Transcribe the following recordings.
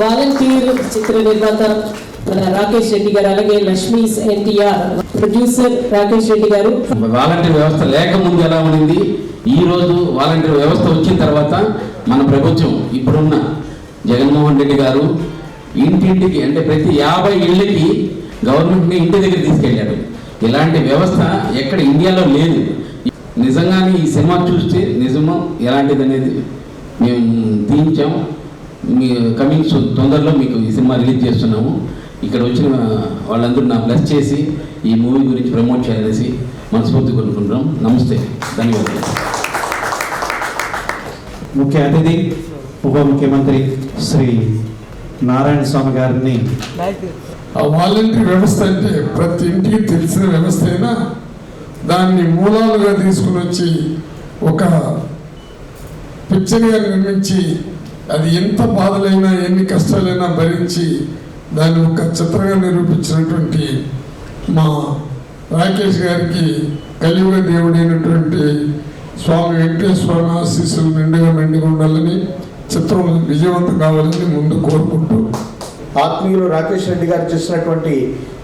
Volunteer చిత్ర నిర్మాత మన రాకేష్ రెడ్డి గారు, అలాగే లక్ష్మీ ఎన్టీఆర్ ప్రొడ్యూసర్ రాకేష్ రెడ్డి గారు. వాలంటీర్ వ్యవస్థ లేకముందు ఎలా ఉండింది, ఈ రోజు వాలంటీర్ వ్యవస్థ వచ్చిన తర్వాత మన ప్రభుత్వం ఇప్పుడున్న జగన్మోహన్ రెడ్డి గారు ఇంటింటికి అంటే ప్రతి 50 ఇళ్ళకి గవర్నమెంట్ని ఇంటి దగ్గర తీసుకెళ్ళాడు. ఇలాంటి వ్యవస్థ ఎక్కడ ఇండియాలో లేదు. నిజంగానే ఈ సినిమా చూస్తే నిజమో ఎలాంటిది అనేది మేము తీయించాం. మీ కమింగ్ తొందరలో మీకు ఈ సినిమా రిలీజ్ చేస్తున్నాము. ఇక్కడ వచ్చిన వాళ్ళందరూ నా బ్లెస్ చేసి ఈ మూవీ గురించి ప్రమోట్ చేయాలనేసి మనస్ఫూర్తి కోరుకుంటున్నాం. నమస్తే, ధన్యవాదాలు. ముఖ్య అతిథి ఉప ముఖ్యమంత్రి శ్రీ నారాయణ స్వామి గారిని. ఆ వాలంటీర్ వ్యవస్థ అంటే ప్రతి ఇంటికి తెలిసిన వ్యవస్థ అయినా దాన్ని మూలాలుగా తీసుకుని వచ్చి ఒక పిక్చర్గా నిర్మించి అది ఎంత బాధలైనా ఎన్ని కష్టాలైనా భరించి దాన్ని ఒక చిత్రంగా నిరూపించినటువంటి మా రాకేష్ గారికి కలియుగ దేవుడైనటువంటి స్వామి వెంకటేశ్వర ఆశీస్సులు మెండుగా ఉండాలని, చిత్రం విజయవంతం కావాలని ముందు కోరుకుంటూ, ఆత్మీయులు రాకేష్ రెడ్డి గారు చేసినటువంటి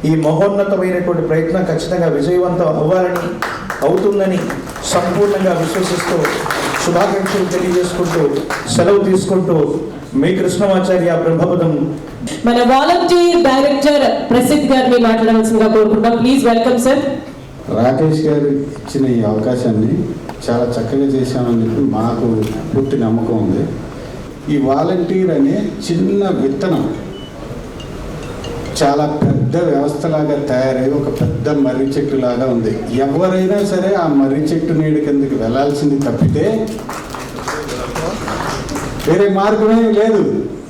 ఈ మహోన్నతమైనటువంటి ప్రయత్నం ఖచ్చితంగా విజయవంతం అవ్వాలని, అవుతుందని సంపూర్ణంగా విశ్వసిస్తూ శుభాకాంక్షలు తెలియజేసుకుంటూ సెలవు తీసుకుంటూ మీ కృష్ణమాచార్య బ్రహ్మపదం. మన వాలంటీర్ డైరెక్టర్ ప్రసిద్ధ్ గారిని మాట్లాడవలసిందిగా కోరుకుంటాం. Please welcome sir. రాకేష్ గారు ఇచ్చిన ఈ అవకాశాన్ని చాలా చక్కగా చేశామని చెప్పి మాకు పూర్తి నమ్మకం ఉంది. ఈ వాలంటీర్ అనే చిన్న విత్తనం చాలా పెద్ద వ్యవస్థలాగా తయారై ఒక పెద్ద మర్రి చెట్టు లాగా ఉంది. ఎవరైనా సరే ఆ మర్రి చెట్టు నీడ కిందకి వెళ్ళాల్సింది తప్పితే వేరే మార్గమే లేదు.